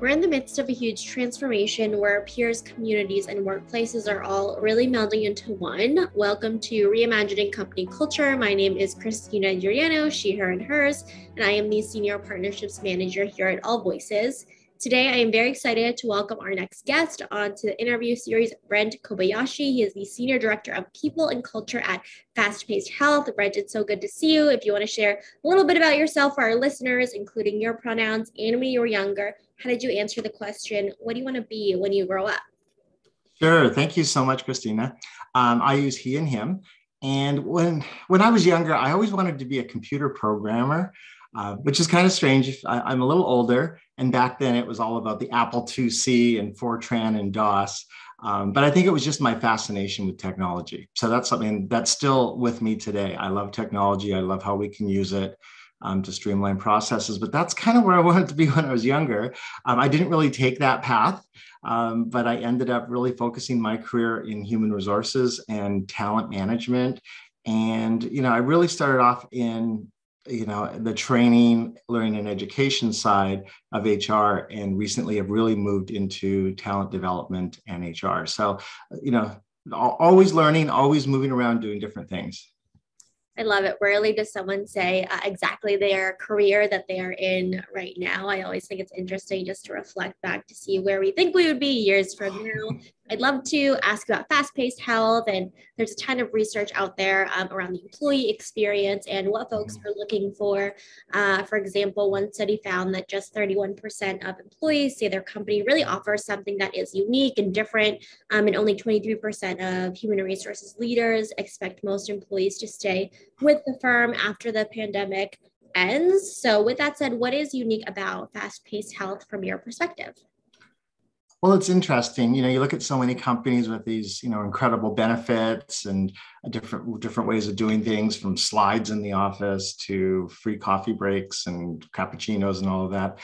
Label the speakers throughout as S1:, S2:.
S1: We're in the midst of a huge transformation where peers, communities, and workplaces are all really melding into one. Welcome to Reimagining Company Culture. My name is Christina Duriano, she, her, and hers, and I am the Senior Partnerships Manager here at AllVoices. Today, I am very excited to welcome our next guest onto the interview series, Brent Kobayashi. He is the Senior Director of People and Culture at Fast Paced Health. Brent, it's so good to see you. If you want to share a little bit about yourself for our listeners, including your pronouns and when you were younger, how did you answer the question, what do you want to be when you grow up?
S2: Sure. Thank you so much, Christina. I use he and him. And when I was younger, I always wanted to be a computer programmer, which is kind of strange. I'm a little older. And back then it was all about the Apple IIc and Fortran and DOS. But I think it was just my fascination with technology. So that's something that's still with me today. I love technology. I love how we can use it to streamline processes. But that's kind of where I wanted to be when I was younger. I didn't really take that path, but I ended up really focusing my career in human resources and talent management. And, I really started off in the training, learning, and education side of HR, and recently have really moved into talent development and HR. So, always learning, always moving around, doing different things.
S1: I love it. Rarely does someone say exactly their career that they are in right now. I always think it's interesting just to reflect back to see where we think we would be years from now. I'd love to ask about fast-paced health, and there's a ton of research out there around the employee experience and what folks are looking for. For example, one study found that just 31% of employees say their company really offers something that is unique and different, and only 23% of human resources leaders expect most employees to stay with the firm after the pandemic ends. So with that said, what is unique about fast-paced health from your perspective?
S2: Well, it's interesting. You look at so many companies with these, incredible benefits and different ways of doing things, from slides in the office to free coffee breaks and cappuccinos and all of that.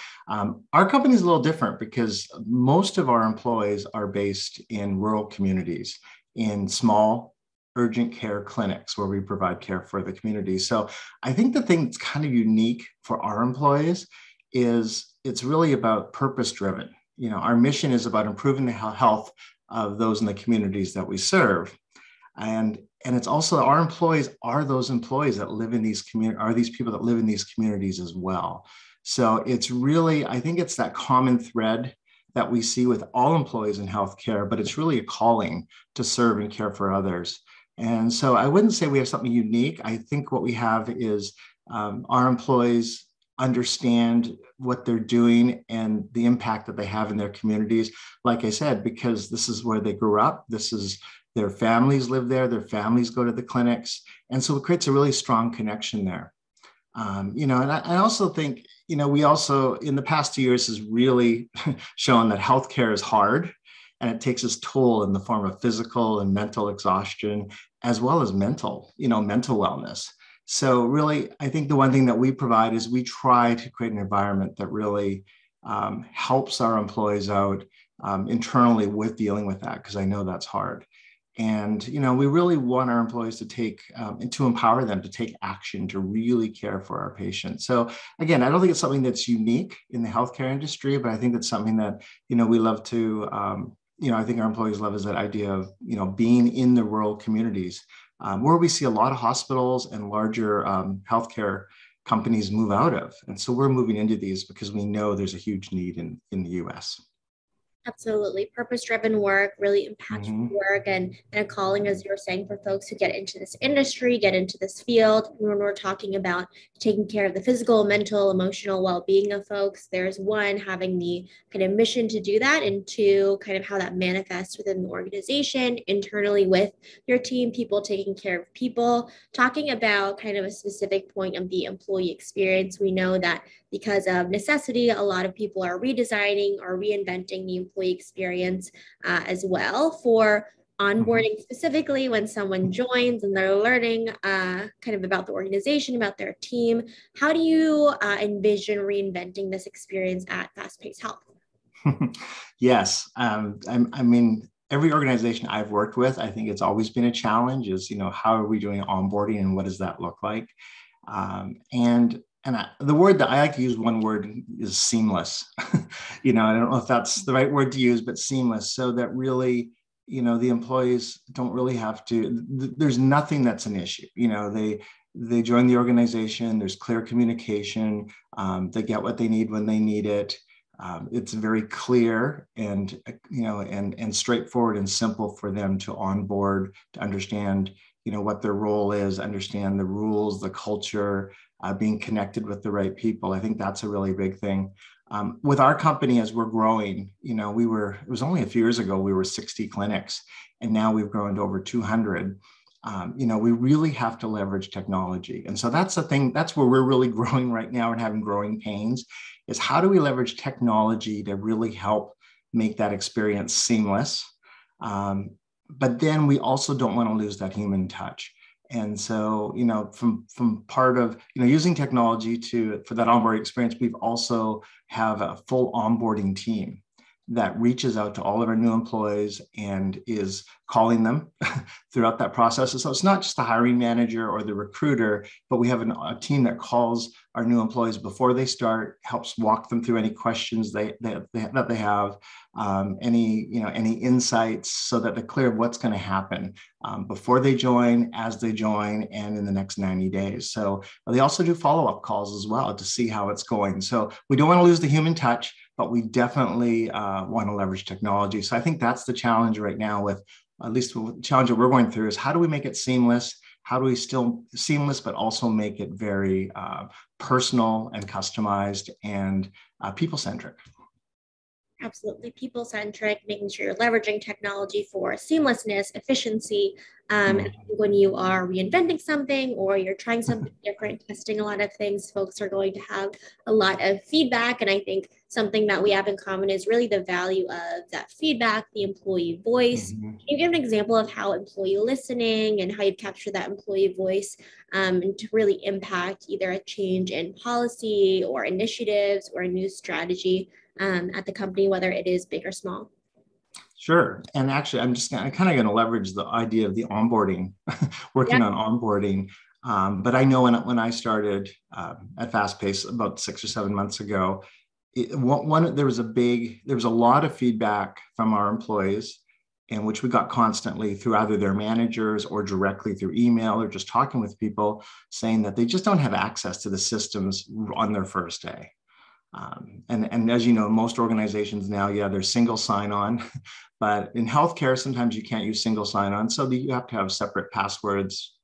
S2: Our company is a little different because most of our employees are based in rural communities, in small urgent care clinics where we provide care for the community. So I think the thing that's kind of unique for our employees is it's really about purpose-driven. Our mission is about improving the health of those in the communities that we serve. And it's also our employees are those employees that live in these communities, are these people that live in these communities as well. So it's really, I think it's that common thread that we see with all employees in healthcare, but it's really a calling to serve and care for others. And so I wouldn't say we have something unique. I think what we have is our employees understand what they're doing and the impact that they have in their communities. Like I said, because this is where they grew up, this is their families live there, their families go to the clinics. And so it creates a really strong connection there. And I also think, we also, in the past 2 years, has really shown that healthcare is hard and it takes its toll in the form of physical and mental exhaustion, as well as mental wellness. So really, I think the one thing that we provide is we try to create an environment that really helps our employees out internally with dealing with that, because I know that's hard. And, we really want our employees to take and to empower them to take action, to really care for our patients. So again, I don't think it's something that's unique in the healthcare industry, but I think that's something that, we love to, I think our employees love is that idea of, being in the rural communities. Where we see a lot of hospitals and larger healthcare companies move out of. And so we're moving into these because we know there's a huge need in the US.
S1: Absolutely. Purpose-driven work, really impactful work, and a calling, as you were saying, for folks who get into this industry, get into this field. When we're talking about taking care of the physical, mental, emotional well-being of folks, there's one, having the kind of mission to do that, and two, kind of how that manifests within the organization, internally with your team, people taking care of people. Talking about kind of a specific point of the employee experience, we know that because of necessity, a lot of people are redesigning or reinventing the employee experience as well for onboarding, specifically when someone joins and they're learning kind of about the organization, about their team. How do you envision reinventing this experience at Fast Paced Health?
S2: Yes. I mean, every organization I've worked with, I think it's always been a challenge is, how are we doing onboarding and what does that look like? And the word that I like to use, one word, is seamless. I don't know if that's the right word to use, but seamless, so that really, the employees don't really have to, there's nothing that's an issue. They join the organization, there's clear communication, they get what they need when they need it. It's very clear and, and straightforward and simple for them to onboard, to understand, what their role is, understand the rules, the culture, being connected with the right people. I think that's a really big thing. With our company, as we're growing, it was only a few years ago, we were 60 clinics, and now we've grown to over 200. We really have to leverage technology. And so that's the thing, that's where we're really growing right now and having growing pains, is how do we leverage technology to really help make that experience seamless? But then we also don't want to lose that human touch. And so, from part of, using technology for that onboarding experience, we've also have a full onboarding team that reaches out to all of our new employees and is calling them throughout that process. And so it's not just the hiring manager or the recruiter, but we have a team that calls our new employees before they start, helps walk them through any questions that they have, any insights, so that they're clear of what's going to happen before they join, as they join, and in the next 90 days. So they also do follow-up calls as well to see how it's going. So we don't want to lose the human touch, but we definitely want to leverage technology. So I think that's the challenge right now, with at least the challenge that we're going through, is how do we make it seamless? How do we still seamless, but also make it very personal and customized and people-centric?
S1: Absolutely people-centric, making sure you're leveraging technology for seamlessness, efficiency. And when you are reinventing something or you're trying something different, testing a lot of things, folks are going to have a lot of feedback. And I think something that we have in common is really the value of that feedback, the employee voice. Can you give an example of how employee listening and how you capture that employee voice and to really impact either a change in policy or initiatives or a new strategy at the company, whether it is big or small?
S2: Sure. And actually, I'm kind of going to leverage the idea of the onboarding, working on onboarding. But I know when I started at Fast Pace about 6 or 7 months ago, there was a lot of feedback from our employees, in which we got constantly through either their managers or directly through email or just talking with people, saying that they just don't have access to the systems on their first day. And as you know, most organizations now, there's single sign-on, but in healthcare, sometimes you can't use single sign-on. So you have to have separate passwords,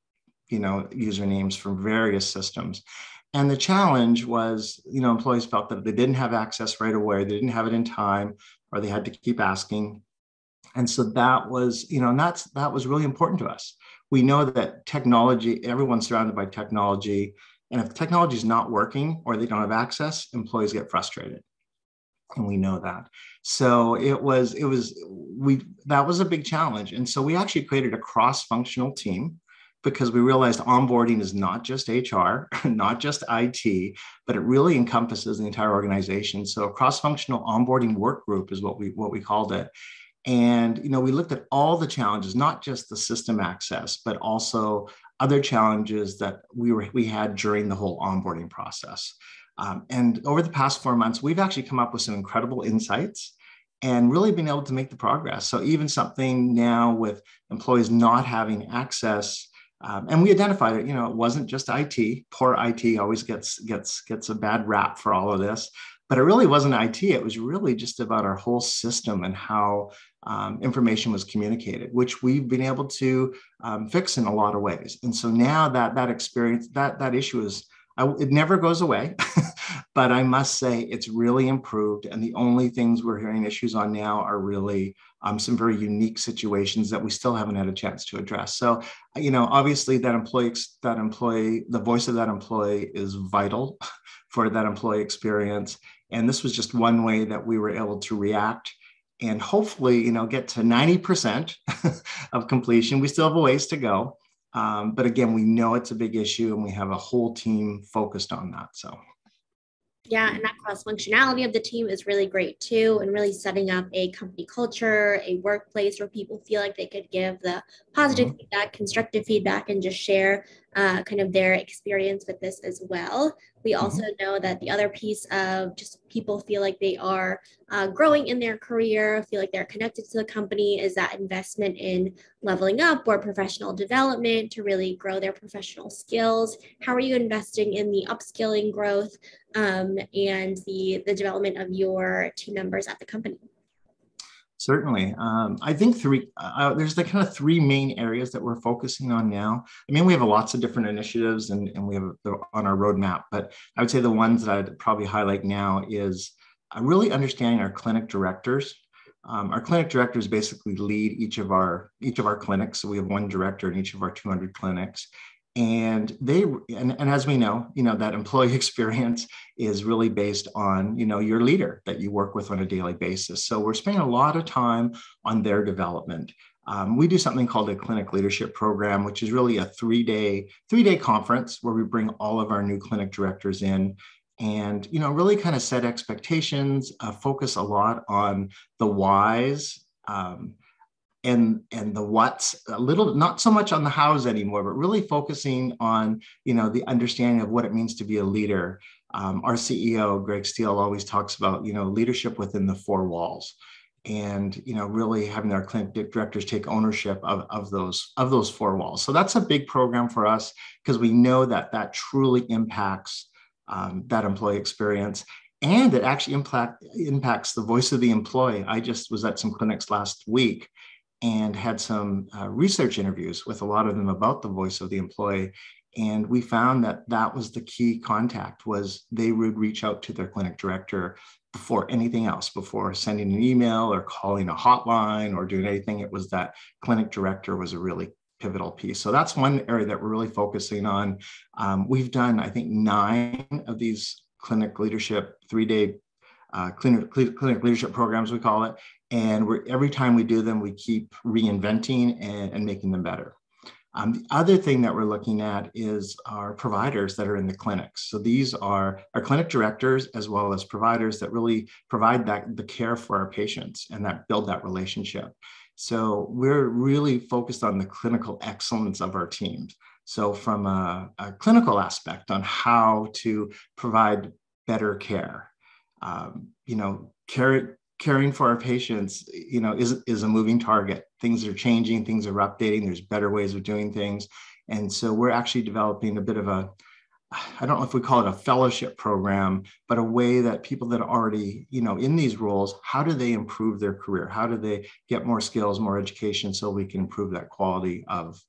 S2: usernames from various systems. And the challenge was, employees felt that they didn't have access right away, they didn't have it in time, or they had to keep asking. And so that was, that was really important to us. We know that technology, everyone's surrounded by technology. And if technology is not working or they don't have access, employees get frustrated. And we know that. So that was a big challenge. And so we actually created a cross-functional team, because we realized onboarding is not just HR, not just IT, but it really encompasses the entire organization. So a cross-functional onboarding work group is what we called it. And, we looked at all the challenges, not just the system access, but also other challenges that we had during the whole onboarding process. And over the past 4 months, we've actually come up with some incredible insights and really been able to make the progress. So even something now with employees not having access, and we identified it, it wasn't just IT. Poor IT always gets a bad rap for all of this. But it really wasn't IT. It was really just about our whole system and how information was communicated, which we've been able to fix in a lot of ways. And so now that experience, that issue it never goes away, but I must say it's really improved. And the only things we're hearing issues on now are really some very unique situations that we still haven't had a chance to address. So, obviously the voice of that employee is vital for that employee experience. And this was just one way that we were able to react and hopefully, get to 90% of completion. We still have a ways to go. But again, we know it's a big issue and we have a whole team focused on that. So.
S1: Yeah, and that cross-functionality of the team is really great too, and really setting up a company culture, a workplace where people feel like they could give the positive feedback, constructive feedback, and just share kind of their experience with this as well. We also know that the other piece of just people feel like they are growing in their career, feel like they're connected to the company, is that investment in leveling up or professional development to really grow their professional skills. How are you investing in the upskilling growth and the development of your team members at the company?
S2: Certainly. I think there's the kind of three main areas that we're focusing on now. I mean, we have lots of different initiatives and we have on our roadmap, but I would say the ones that I'd probably highlight now is really understanding our clinic directors. Our clinic directors basically lead each of our clinics. So we have one director in each of our 200 clinics. And as we know, that employee experience is really based on, your leader that you work with on a daily basis. So we're spending a lot of time on their development. We do something called a clinic leadership program, which is really a three-day conference where we bring all of our new clinic directors in and, really kind of set expectations, focus a lot on the whys, and the what's, a little, not so much on the hows anymore, but really focusing on, the understanding of what it means to be a leader. Our CEO, Greg Steele, always talks about, leadership within the four walls, and, really having our clinic directors take ownership of those four walls. So that's a big program for us because we know that truly impacts that employee experience. And it actually impacts the voice of the employee. I just was at some clinics last week and had some research interviews with a lot of them about the voice of the employee. And we found that was the key contact, was they would reach out to their clinic director before anything else, before sending an email or calling a hotline or doing anything. It was that clinic director was a really pivotal piece. So that's one area that we're really focusing on. We've done, I think, 9 of these clinic leadership 3-day clinic leadership programs, we call it. And every time we do them, we keep reinventing and making them better. The other thing that we're looking at is our providers that are in the clinics. So these are our clinic directors as well as providers that really provide the care for our patients and that build that relationship. So we're really focused on the clinical excellence of our teams. So from a clinical aspect on how to provide better care, caring for our patients, is a moving target. Things are changing, things are updating, there's better ways of doing things. And so we're actually developing a bit of I don't know if we call it a fellowship program, but a way that people that are already, in these roles, how do they improve their career? How do they get more skills, more education, so we can improve that quality of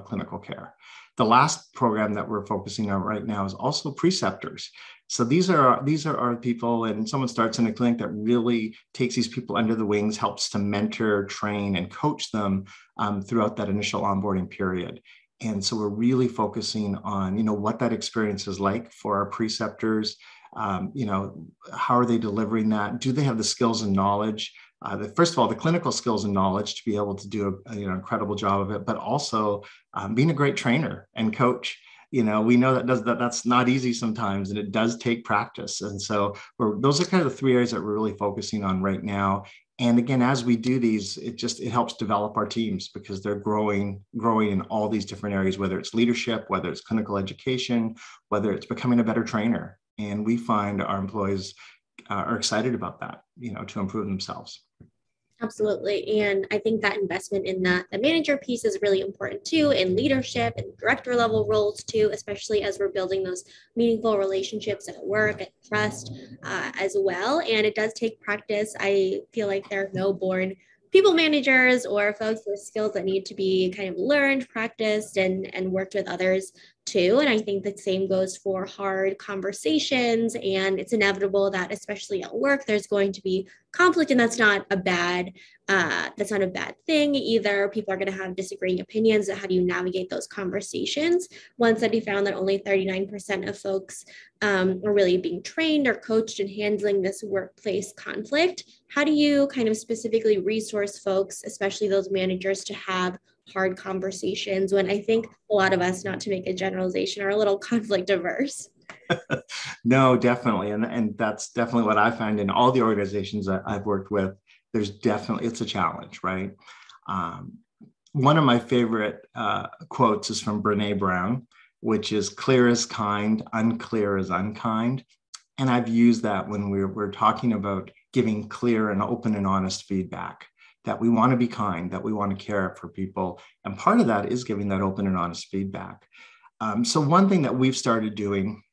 S2: clinical care? The last program that we're focusing on right now is also preceptors. So these are our people, and someone starts in a clinic that really takes these people under the wings, helps to mentor, train, and coach them throughout that initial onboarding period. And so we're really focusing on, what that experience is like for our preceptors. How are they delivering that? Do they have the skills and knowledge? First of all, the clinical skills and knowledge to be able to do an incredible job of it, but also being a great trainer and coach. We know that's not easy sometimes, and it does take practice. And so those are kind of the 3 areas that we're really focusing on right now. And again, as we do these, it helps develop our teams because they're growing in all these different areas, whether it's leadership, whether it's clinical education, whether it's becoming a better trainer. And we find our employees are excited about that, to improve themselves.
S1: Absolutely. And I think that investment in the manager piece is really important too, in leadership and director level roles too, especially as we're building those meaningful relationships at work and trust as well. And it does take practice. I feel like there are no born people managers or folks with skills that need to be kind of learned, practiced, and worked with others too. And I think the same goes for hard conversations. And it's inevitable that, especially at work, there's going to be conflict, and that's not a bad thing either. People are going to have disagreeing opinions. How do you navigate those conversations? One study found that only 39% of folks are really being trained or coached in handling this workplace conflict. How do you kind of specifically resource folks, especially those managers, to have hard conversations when I think a lot of us, not to make a generalization, are a little conflict averse?
S2: No, definitely. And that's definitely what I find in all the organizations that I've worked with. It's a challenge, right? one of my favorite quotes is from Brene Brown, which is clear is kind, unclear is unkind. And I've used that when we're talking about giving clear and open and honest feedback, that we want to be kind, that we want to care for people. And part of that is giving that open and honest feedback. So one thing that we've started doing,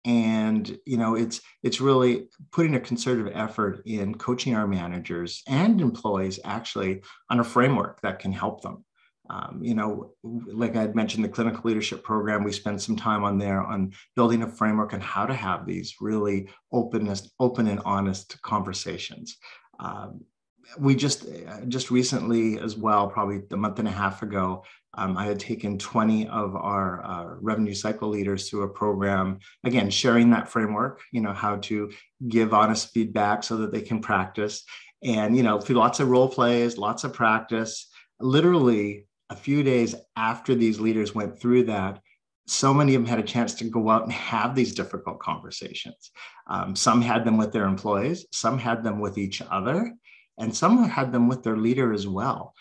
S2: and it's really putting a concerted effort in coaching our managers and employees actually on a framework that can help them. Like I had mentioned, the clinical leadership program, we spent some time on there on building a framework on how to have these really open and honest conversations. We just recently as well, probably a month and a half ago, I had taken 20 of our revenue cycle leaders through a program, again, sharing that framework, how to give honest feedback so that they can practice. And, through lots of role plays, lots of practice, literally a few days after these leaders went through that, so many of them had a chance to go out and have these difficult conversations. Some had them with their employees, some had them with each other, and some had them with their leader as well.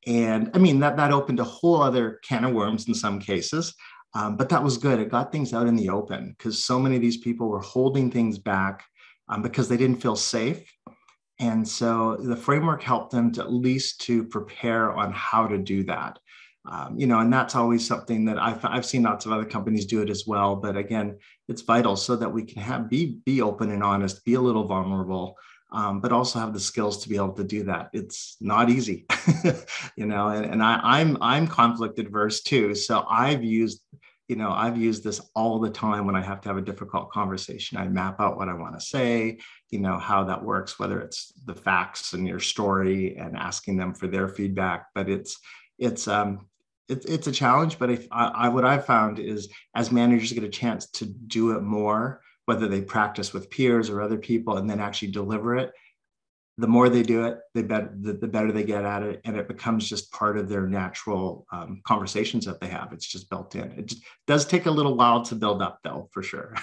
S2: And I mean, that opened a whole other can of worms in some cases, but that was good. It got things out in the open because so many of these people were holding things back because they didn't feel safe. And so the framework helped them to at least to prepare on how to do that. And that's always something that I've seen lots of other companies do it as well. But again, it's vital so that we can be open and honest, be a little vulnerable, but also have the skills to be able to do that. It's not easy, and I'm conflict adverse too. So I've used this all the time when I have to have a difficult conversation. I map out what I want to say, how that works, whether it's the facts and your story and asking them for their feedback. But it's a challenge. But what I've found is as managers get a chance to do it more, whether they practice with peers or other people and then actually deliver it, the more they do it, the better they get at it. And it becomes just part of their natural conversations that they have. It's just built in. It just does take a little while to build up though, for sure.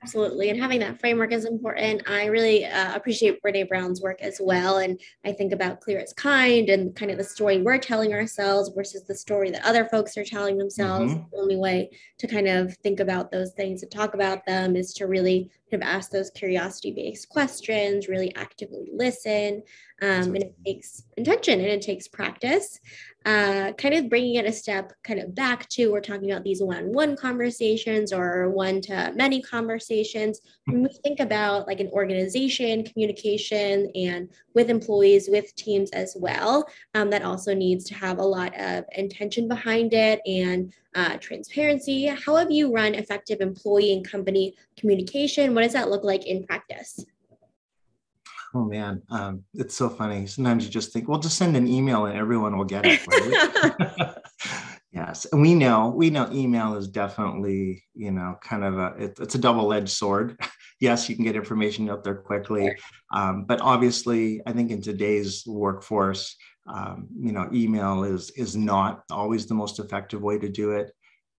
S1: Absolutely. And having that framework is important. I really appreciate Brene Brown's work as well. And I think about clear as kind and kind of the story we're telling ourselves versus the story that other folks are telling themselves. Mm-hmm. The only way to kind of think about those things and talk about them is to really kind of ask those curiosity-based questions, really actively listen. And it takes intention and it takes practice. Kind of bringing it a step kind of back to, we're talking about these one-on-one conversations or one-to-many conversations. When we think about like an organization, communication, and with employees, with teams as well, that also needs to have a lot of intention behind it and transparency. How have you run effective employee and company communication? What does that look like in practice?
S2: Oh man, it's so funny. Sometimes you just think, well, just send an email and everyone will get it. Right? Yes, and we know email is definitely, kind of it's a double-edged sword. Yes, you can get information out there quickly, but obviously, I think in today's workforce, email is not always the most effective way to do it.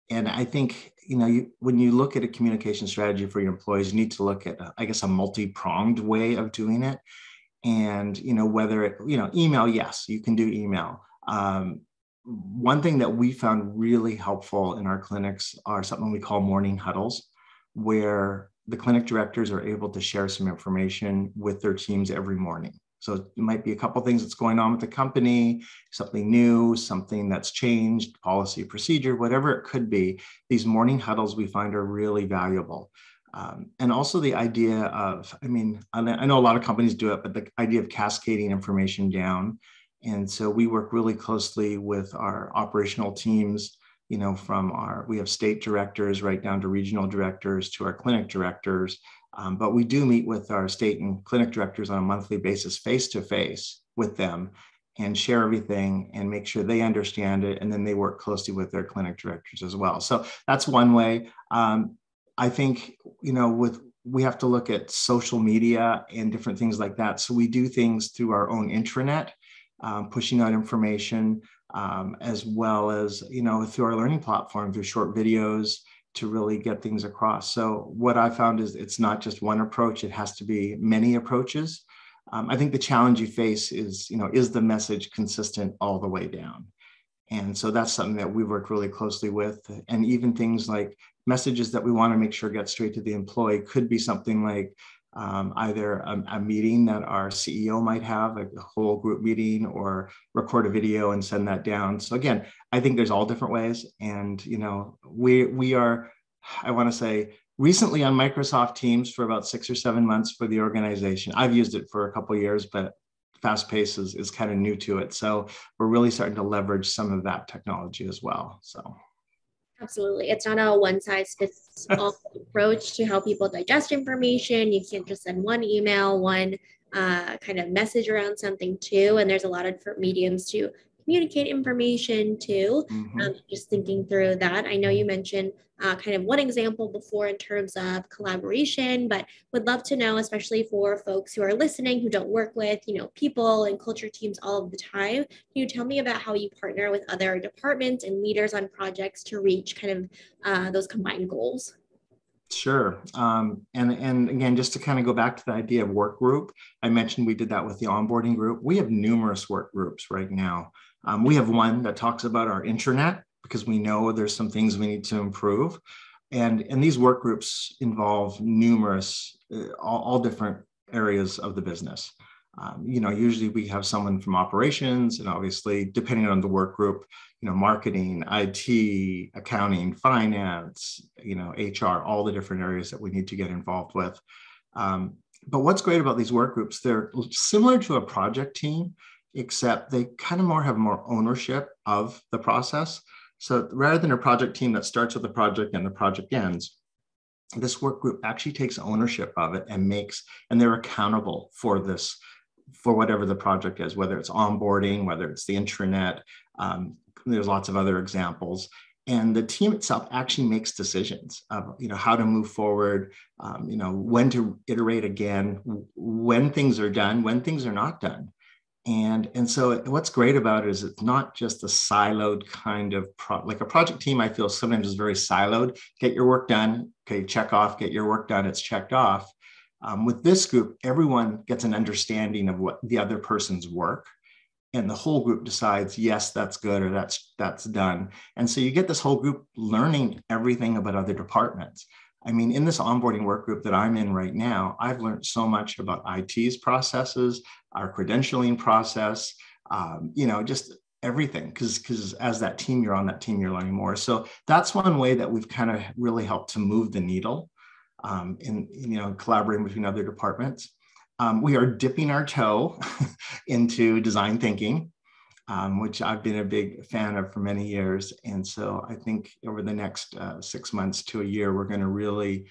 S2: And I think, when you look at a communication strategy for your employees, you need to look at, I guess, a multi-pronged way of doing it. And, whether it, email, yes, you can do email. One thing that we found really helpful in our clinics are something we call morning huddles, where the clinic directors are able to share some information with their teams every morning. So it might be a couple of things that's going on with the company, something new, something that's changed, policy, procedure, whatever it could be. These morning huddles we find are really valuable. And also the idea of, I know a lot of companies do it, but the idea of cascading information down. And so we work really closely with our operational teams, we have state directors right down to regional directors to our clinic directors. But we do meet with our state and clinic directors on a monthly basis, face-to-face with them, and share everything and make sure they understand it. And then they work closely with their clinic directors as well. So that's one way. I think, we have to look at social media and different things like that. So we do things through our own intranet, pushing out information, as well as, through our learning platform, through short videos, to really get things across. So what I found is it's not just one approach, it has to be many approaches. I think the challenge you face is, is the message consistent all the way down? And so that's something that we work really closely with. And even things like messages that we want to make sure get straight to the employee could be something like either a meeting that our CEO might have, a whole group meeting, or record a video and send that down. So again, I think there's all different ways. And, we are, I want to say, recently on Microsoft Teams for about 6 or 7 months for the organization. I've used it for a couple of years, but fast pace is kind of new to it. So we're really starting to leverage some of that technology as well. So.
S1: Absolutely. It's not a one size fits all approach to how people digest information. You can't just send one email, one kind of message around something too. And there's a lot of different mediums to communicate information too. Just thinking through that. I know you mentioned kind of one example before in terms of collaboration, but would love to know, especially for folks who are listening who don't work with, people and culture teams all of the time. Can you tell me about how you partner with other departments and leaders on projects to reach kind of those combined goals?
S2: Sure. And again, just to kind of go back to the idea of work group, I mentioned we did that with the onboarding group. We have numerous work groups right now. We have one that talks about our intranet because we know there's some things we need to improve. And these work groups involve numerous, all different areas of the business. Usually we have someone from operations, and obviously, depending on the work group, marketing, IT, accounting, finance, HR, all the different areas that we need to get involved with. But what's great about these work groups, they're similar to a project team, except they kind of have more ownership of the process. So rather than a project team that starts with the project and the project ends, this work group actually takes ownership of it and they're accountable for this, for whatever the project is, whether it's onboarding, whether it's the intranet. There's lots of other examples. And the team itself actually makes decisions of, how to move forward, when to iterate again, when things are done, when things are not done. And so what's great about it is it's not just a siloed kind of like a project team. I feel sometimes is very siloed. Get your work done. Okay, check off. Get your work done. It's checked off. With this group, everyone gets an understanding of what the other person's work, and the whole group decides, yes, that's good, or that's done. And so you get this whole group learning everything about other departments. I mean, in this onboarding work group that I'm in right now, I've learned so much about IT's processes, our credentialing process, just everything. Because as that team, you're on that team, you're learning more. So that's one way that we've kind of really helped to move the needle in collaborating between other departments. We are dipping our toe into design thinking, which I've been a big fan of for many years. And so I think over the next 6 months to a year, we're going to really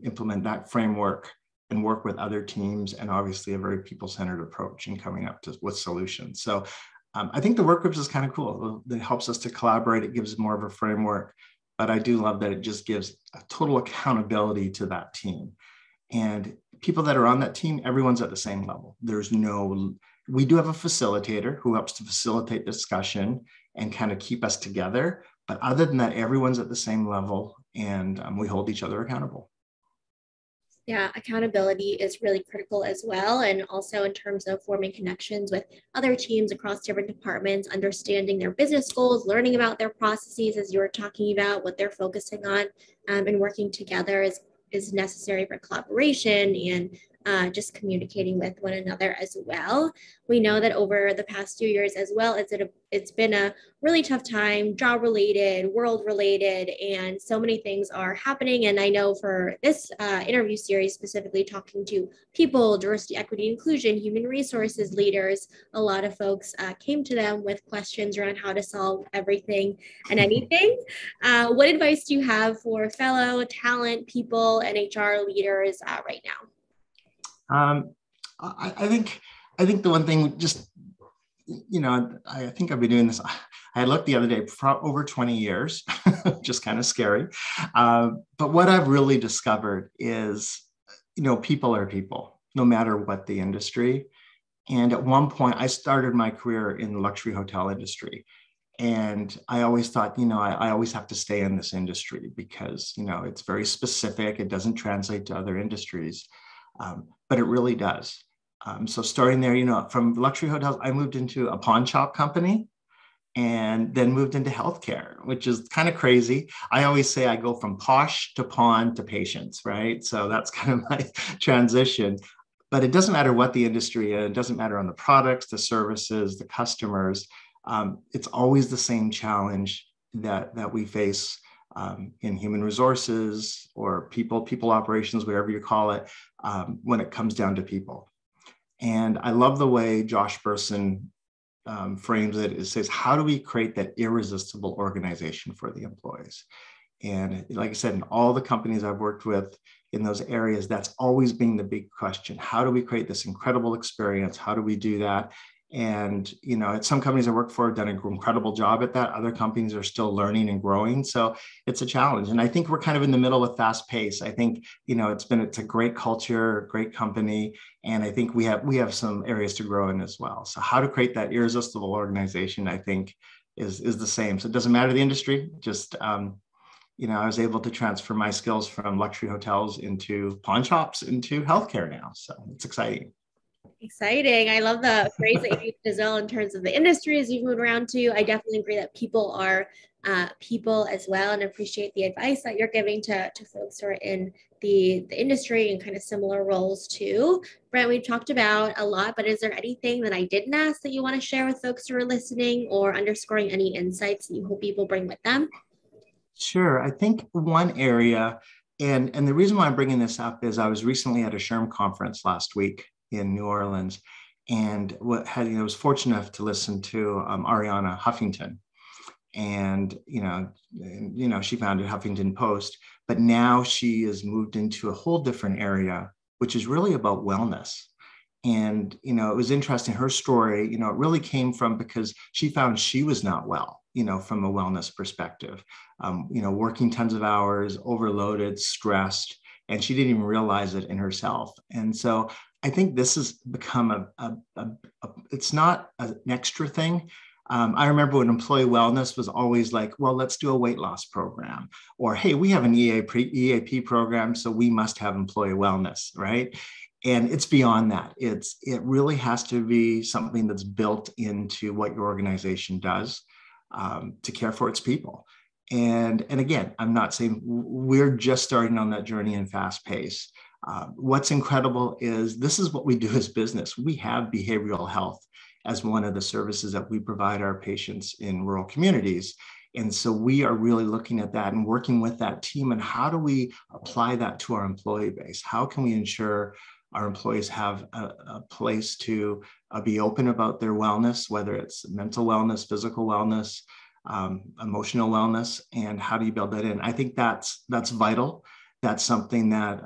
S2: implement that framework and work with other teams, and obviously a very people-centered approach in coming up with solutions. So I think the work groups is kind of cool. It helps us to collaborate. It gives more of a framework, but I do love that it just gives a total accountability to that team. And people that are on that team, everyone's at the same level. We do have a facilitator who helps to facilitate discussion and kind of keep us together. But other than that, everyone's at the same level, and we hold each other accountable.
S1: Yeah, accountability is really critical as well. And also in terms of forming connections with other teams across different departments, understanding their business goals, learning about their processes, as you were talking about, what they're focusing on, and working together is necessary for collaboration and just communicating with one another as well. We know that over the past few years as well, it's been a really tough time, job related, world related, and so many things are happening. And I know for this interview series, specifically talking to people, diversity, equity, inclusion, human resources leaders, a lot of folks came to them with questions around how to solve everything and anything. What advice do you have for fellow talent, people, and HR leaders right now?
S2: I think the one thing, just, I think I've been doing this. I looked the other day for over 20 years, just kind of scary. But what I've really discovered is, people are people, no matter what the industry. And at one point, I started my career in the luxury hotel industry. And I always thought, I always have to stay in this industry because, it's very specific. It doesn't translate to other industries. But it really does. So starting there, from luxury hotels, I moved into a pawn shop company. and then moved into healthcare, which is kind of crazy. I always say I go from posh to pawn to patience, right? So that's kind of my transition. But it doesn't matter what the industry is, it doesn't matter on the products, the services, the customers. It's always the same challenge that we face in human resources or people operations, whatever you call it, when it comes down to people. And I love the way Josh Bersin frames it. It says, how do we create that irresistible organization for the employees? And like I said, in all the companies I've worked with in those areas, that's always been the big question. How do we create this incredible experience? How do we do that? And, you know, at some companies I work for have done an incredible job at that. Other companies are still learning and growing. So it's a challenge. And I think we're kind of in the middle with fast pace. I think, you know, it's a great culture, great company. And I think we have some areas to grow in as well. So how to create that irresistible organization, I think is the same. So it doesn't matter the industry, just, you know, I was able to transfer my skills from luxury hotels into pawn shops into healthcare now. So it's exciting.
S1: Exciting. I love the phrase that you used as well in terms of the industries you've moved around to. I definitely agree that people are people as well, and appreciate the advice that you're giving to folks who are in the industry and kind of similar roles too. Brent, we've talked about a lot, but is there anything that I didn't ask that you want to share with folks who are listening, or underscoring any insights that you hope people bring with them?
S2: Sure. I think one area, and the reason why I'm bringing this up is I was recently at a SHRM conference last week in New Orleans, and I was fortunate enough to listen to Ariana Huffington, and she founded Huffington Post, but now she has moved into a whole different area, which is really about wellness. And, you know, it was interesting, her story, you know, it really came from because she found she was not well, you know, from a wellness perspective, you know, working tons of hours, overloaded, stressed, and she didn't even realize it in herself. And so I think this has become it's not an extra thing. I remember when employee wellness was always like, well, let's do a weight loss program, or, hey, we have an EAP program, so we must have employee wellness, right? And it's beyond that. It really has to be something that's built into what your organization does to care for its people. And again, I'm not saying we're just starting on that journey in fast pace. What's incredible is this is what we do as business. We have behavioral health as one of the services that we provide our patients in rural communities. And so we are really looking at that and working with that team. And how do we apply that to our employee base? How can we ensure our employees have a place to be open about their wellness, whether it's mental wellness, physical wellness, emotional wellness, and how do you build that in? I think that's vital. That's something that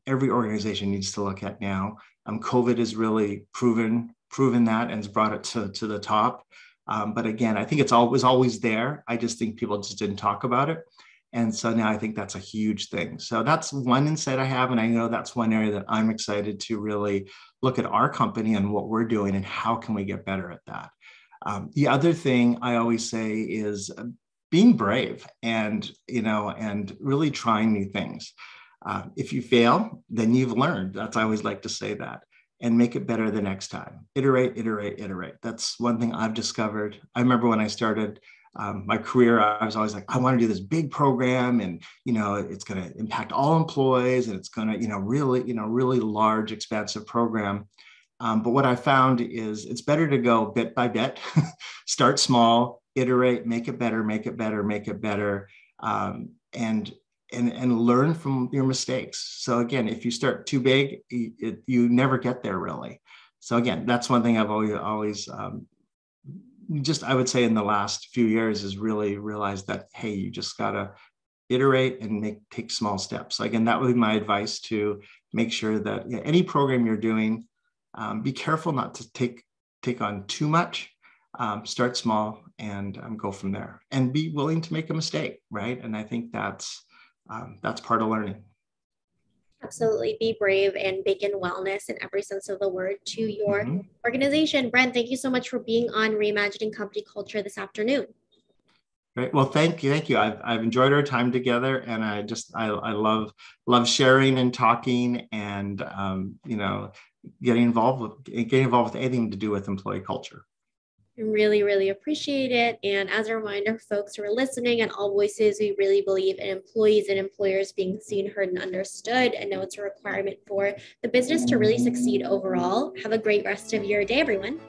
S2: every organization needs to look at now. COVID has really proven that and has brought it to the top. But again, I think was always there. I just think people just didn't talk about it. And so now I think that's a huge thing. So that's one insight I have. And I know that's one area that I'm excited to really look at our company and what we're doing and how can we get better at that. The other thing I always say is being brave and really trying new things. If you fail, then you've learned. I always like to say that. And make it better the next time. Iterate, iterate, iterate. That's one thing I've discovered. I remember when I started my career, I was always like, I want to do this big program, and it's going to impact all employees, and it's going to really large, expansive program. But what I found is it's better to go bit by bit, start small, iterate, make it better, make it better, make it better, and learn from your mistakes. So again, if you start too big, you never get there really. So again, that's one thing I've always I would say in the last few years is really realized that, hey, you just gotta iterate and take small steps. So again, that would be my advice, to make sure that any program you're doing, be careful not to take on too much. Start small and go from there, and be willing to make a mistake, right? And I think that's part of learning.
S1: Absolutely. Be brave and bake in wellness in every sense of the word to your organization. Brent, thank you so much for being on Reimagining Company Culture this afternoon.
S2: Great. Well, thank you. I've enjoyed our time together, and I love sharing and talking, and getting involved with anything to do with employee culture.
S1: Really, really appreciate it. And as a reminder, folks who are listening at All Voices, we really believe in employees and employers being seen, heard, and understood, and know it's a requirement for the business to really succeed overall. Have a great rest of your day, everyone.